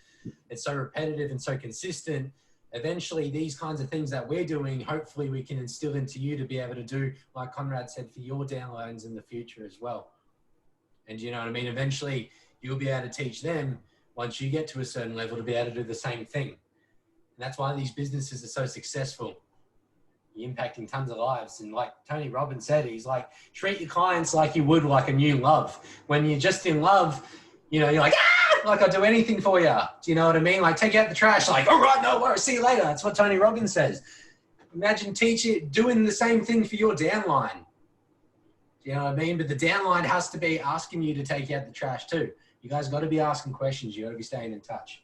It's so repetitive and so consistent. Eventually, these kinds of things that we're doing, hopefully we can instill into you to be able to do, like Conrad said, for your downloads in the future as well. And you know what I mean? Eventually, you'll be able to teach them, once you get to a certain level, to be able to do the same thing. And that's why these businesses are so successful. You're impacting tons of lives. And like Tony Robbins said, he's like, treat your clients like you would like a new love. When you're just in love, you know, you're like, like I'll do anything for you. Do you know what I mean? Like take out the trash, like, all right, no worries, see you later. That's what Tony Robbins says. Imagine doing the same thing for your downline. Do you know what I mean? But the downline has to be asking you to take out the trash too. You guys got to be asking questions. You got to be staying in touch.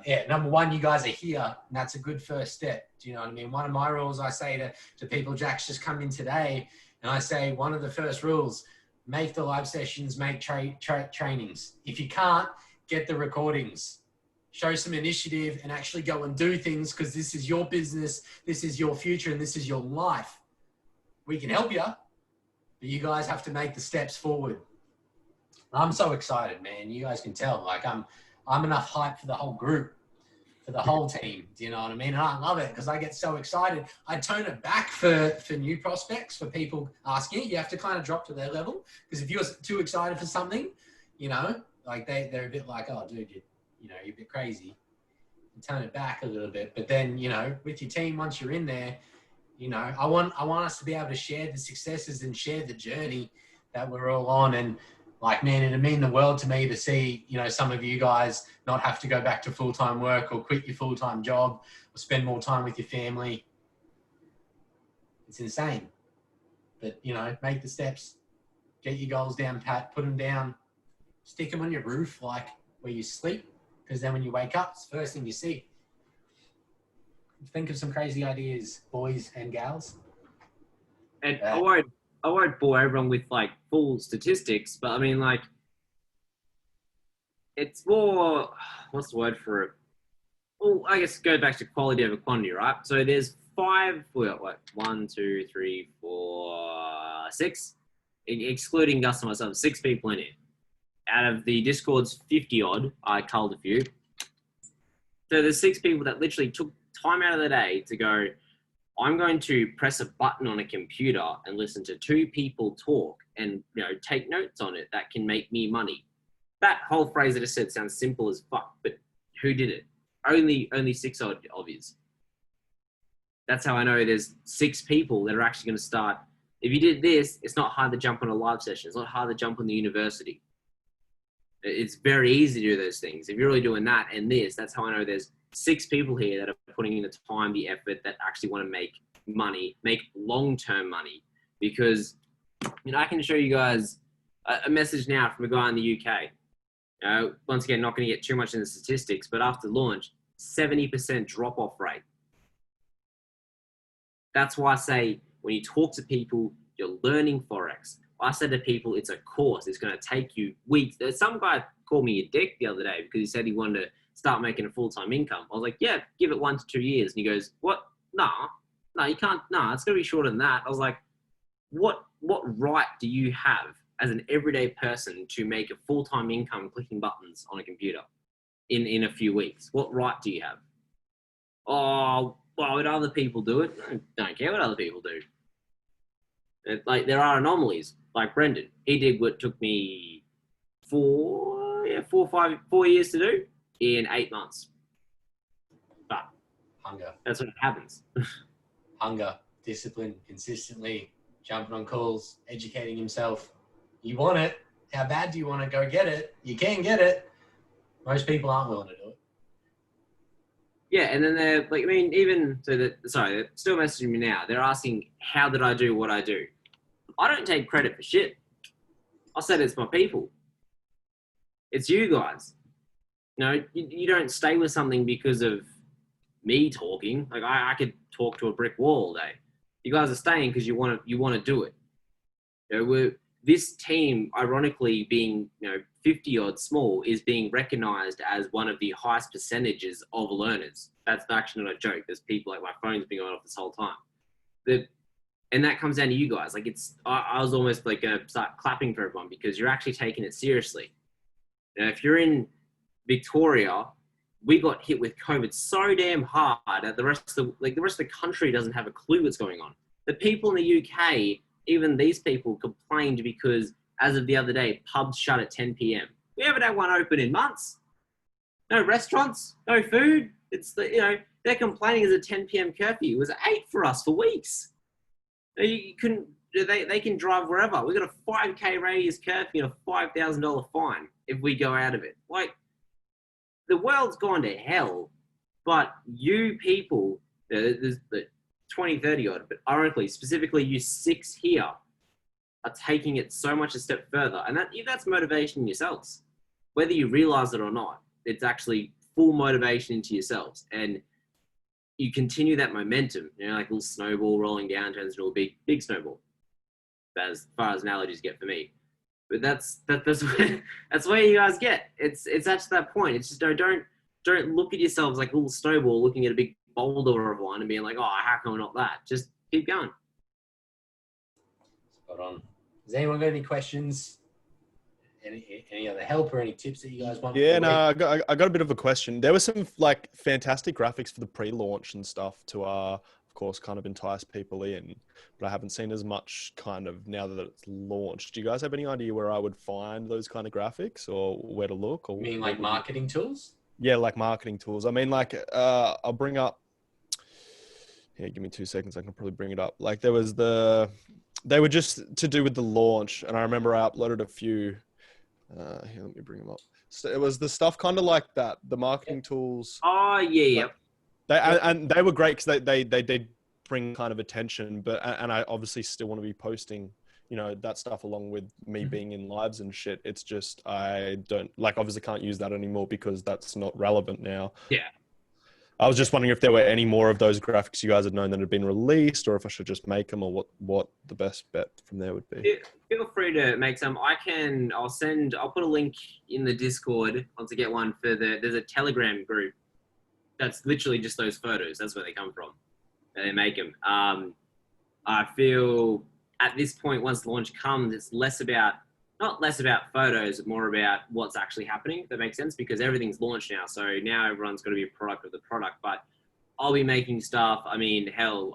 Yeah, number one, you guys are here, and that's a good first step. Do you know what I mean? One of my rules I say to people, Jack's just come in today, and I say one of the first rules, make the live sessions, make trainings. If you can't, get the recordings. Show some initiative and actually go and do things, because this is your business, this is your future, and this is your life. We can help you, but you guys have to make the steps forward. I'm so excited, man. You guys can tell, like I'm enough hype for the whole group, for the whole team. Do you know what I mean? And I love it because I get so excited. I tone it back for new prospects, for people asking. You have to kind of drop to their level, because if you're too excited for something, you know, like they're a bit like, oh, dude, you're a bit crazy. And tone it back a little bit. But then, you know, with your team, once you're in there, you know, I want us to be able to share the successes and share the journey that we're all on. And like, man, it'd mean the world to me to see, you know, some of you guys not have to go back to full-time work or quit your full-time job or spend more time with your family. It's insane. But, you know, make the steps, get your goals down pat, put them down, stick them on your roof, like where you sleep, because then when you wake up, it's the first thing you see. Think of some crazy ideas, boys and gals. And I won't bore everyone with like full statistics, but I mean, like, it's more, what's the word for it? Well, I guess go back to quality over quantity, right? So there's 5, what, 1, 2, 3, 4, 6, excluding Gus and myself, 6 people in here. Out of the Discord's 50 odd, I culled a few. So there's 6 people that literally took time out of the day to go, I'm going to press a button on a computer and listen to 2 people talk and, you know, take notes on it that can make me money. That whole phrase that I said sounds simple as fuck, but who did it? Only 6 odd obvious. That's how I know there's 6 people that are actually going to start. If you did this, it's not hard to jump on a live session. It's not hard to jump on the university. It's very easy to do those things. If you're really doing that and this, that's how I know there's 6 people here that are putting in the time, the effort, that actually want to make money, make long-term money. Because, you know, I can show you guys a message now from a guy in the UK. Once again, not going to get too much in the statistics, but after launch, 70% drop-off rate. That's why I say when you talk to people, you're learning Forex. I said to people, it's a course. It's going to take you weeks. Some guy called me a dick the other day because he said he wanted to start making a full-time income. I was like, yeah, give it 1 to 2 years. And he goes, what? No, you can't. No, it's going to be shorter than that. I was like, what right do you have as an everyday person to make a full-time income clicking buttons on a computer in a few weeks? What right do you have? Oh, well, would other people do it? I don't care what other people do. Like, there are anomalies. Like Brendan, he did what took me 4 years to do in 8 months. But Hunger. That's what happens. Hunger, discipline, consistently jumping on calls, educating himself. You want it. How bad do you want to go get it? You can get it. Most people aren't willing to do it. Yeah, and then they're like, I mean, even so that they're still messaging me now. They're asking, how did I do what I do? I don't take credit for shit. I said it's my people. It's you guys. You know, you don't stay with something because of me talking. Like I could talk to a brick wall all day. You guys are staying because you want to do it. You know, this team, ironically, being 50 odd small, is being recognised as one of the highest percentages of learners. That's actually not a joke. There's people like my phone's been going off this whole time. And that comes down to you guys. Like I was almost like going to start clapping for everyone because you're actually taking it seriously. Now, if you're in Victoria, we got hit with COVID so damn hard that the rest of the country doesn't have a clue what's going on. The people in the UK, even these people, complained because as of the other day, pubs shut at 10 p.m. We haven't had one open in months. No restaurants, no food. They're complaining as a 10 p.m. curfew. It was 8 for us for weeks. You couldn't. They can drive wherever. We got a 5K radius curfew and a $5,000 fine if we go out of it. Like, the world's gone to hell, but you people, there's the 20, 30 odd, but ironically, specifically you 6 here are taking it so much a step further. And that's motivation in yourselves. Whether you realize it or not, it's actually full motivation into yourselves. And you continue that momentum, like a little snowball rolling down turns into a big snowball, as far as analogies get for me. But that's where you guys get. It's at that point. It's just don't look at yourselves like a little snowball looking at a big boulder of one and being like, oh, how come not that? Just keep going. Spot on. Has anyone got any questions? Any other help or any tips that you guys want? Yeah, no, I got a bit of a question. There were some like fantastic graphics for the pre-launch and stuff to, of course, kind of entice people in, but I haven't seen as much kind of now that it's launched. Do you guys have any idea where I would find those kind of graphics or where to look? Or you mean like marketing tools? Yeah, like marketing tools. I mean, like, I'll bring up, yeah, give me 2 seconds. I can probably bring it up. Like they were just to do with the launch. And I remember I uploaded a few, here, let me bring them up. So it was the stuff kind of like that, the marketing tools. Oh yeah. And they were great because they did bring kind of attention, and I obviously still want to be posting, that stuff along with me being in lives and shit. It's just, I don't obviously can't use that anymore because that's not relevant now. Yeah. I was just wondering if there were any more of those graphics you guys had known that had been released, or if I should just make them, or what the best bet from there would be. Feel free to make some. I'll put a link in the Discord once I get one there's a Telegram group that's literally just those photos. That's where they come from. They make them. I feel at this point, once launch comes, it's not less about photos, more about what's actually happening. If that makes sense, because everything's launched now. So now everyone's got to be a product of the product. But I'll be making stuff. I mean, hell,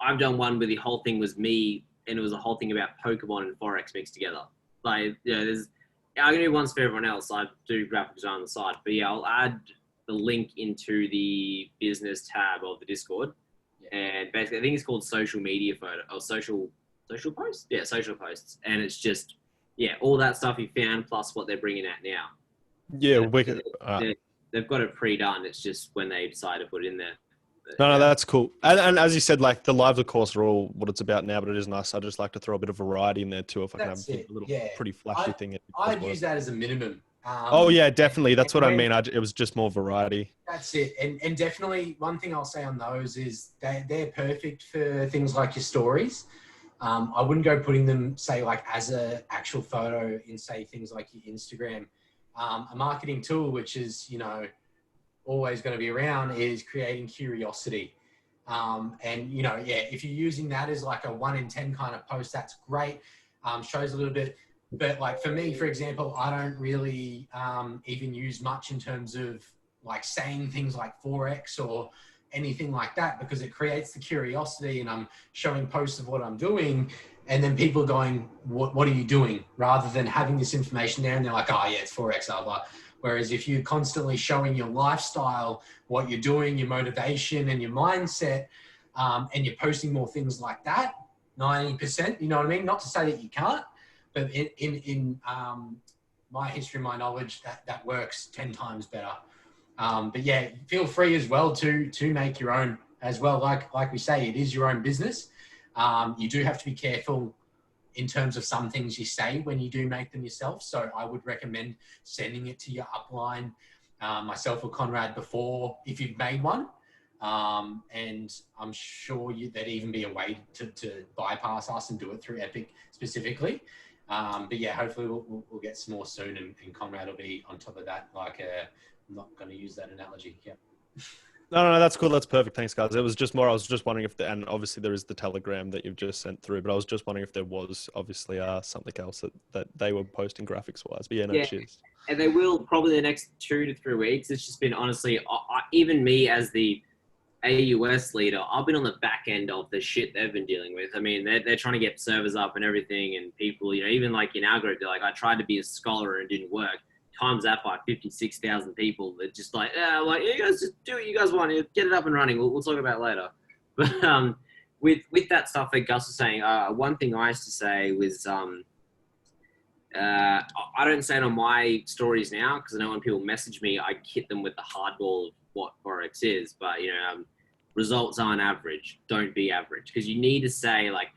I've done one where the whole thing was me, and it was a whole thing about Pokemon and Forex mixed together. Like, I'm gonna do ones for everyone else. I do graphic design on the side, but yeah, I'll add the link into the business tab of the Discord. And basically, I think it's called social media photo or social posts. Yeah, social posts, and it's just all that stuff you found plus what they're bringing out now. Yeah, they've got it pre-done. It's just when they decide to put it in there. But, no, that's cool. And as you said, like the lives, of course, are all what it's about now. But it is nice. I just like to throw a bit of variety in there too. If I can have a little pretty flashy thing. I'd use that as a minimum. Oh yeah, definitely. That's what I mean. It was just more variety. That's it. And definitely one thing I'll say on those is they're perfect for things like your stories. I wouldn't go putting them, say, like as a actual photo in, say, things like your Instagram. A marketing tool, which is, always going to be around, is creating curiosity. If you're using that as like a 1 in 10 kind of post, that's great. Shows a little bit. But like for me, for example, I don't really even use much in terms of like saying things like Forex or anything like that, because it creates the curiosity, and I'm showing posts of what I'm doing, and then people going, what are you doing? Rather than having this information there and they're like, oh yeah, it's Forex, blah, blah. Whereas if you're constantly showing your lifestyle, what you're doing, your motivation and your mindset, and you're posting more things like that, 90%, you know what I mean? Not to say that you can't, but my history, my knowledge, that works 10 times better. But yeah, feel free as well to make your own as well. Like we say, it is your own business. You do have to be careful in terms of some things you say when you do make them yourself. So I would recommend sending it to your upline, myself or Conrad, before, if you've made one. And I'm sure there'd even be a way to bypass us and do it through Epic specifically. But yeah, hopefully we'll get some more soon, and Conrad will be on top of that. I'm not going to use that analogy. Yeah. No, that's cool. That's perfect. Thanks, guys. It was just more, I was just wondering if, and obviously there is the Telegram that you've just sent through, but I was just wondering if there was obviously something else that they were posting graphics wise. But yeah, no, cheers. And they will probably the next 2 to 3 weeks. It's just been, honestly, even me as the AUS leader, I've been on the back end of the shit they've been dealing with. I mean, they're trying to get servers up and everything, and people, even like in our group, they're like, I tried to be a scholar and it didn't work. Times that by 56,000 people. They're just like, you guys just do what you guys want. Get it up and running. We'll talk about it later. But with that stuff that Gus was saying, one thing I used to say was, I don't say it on my stories now because I know when people message me, I hit them with the hardball of what Forex is. But results aren't average. Don't be average, because you need to say, like,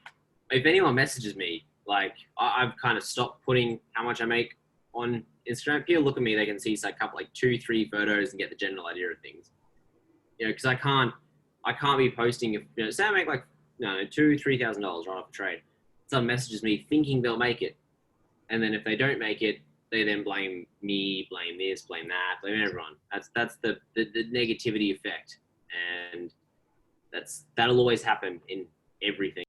if anyone messages me, like, I've kind of stopped putting how much I make on Instagram. People look at me, they can see a couple, like 2-3 photos and get the general idea of things. Because I can't be posting if say I make like $2,000-$3,000 right off a trade. Someone messages me thinking they'll make it, and then if they don't make it, they then blame me, blame this, blame that, blame everyone. That's the negativity effect, and that'll always happen in everything.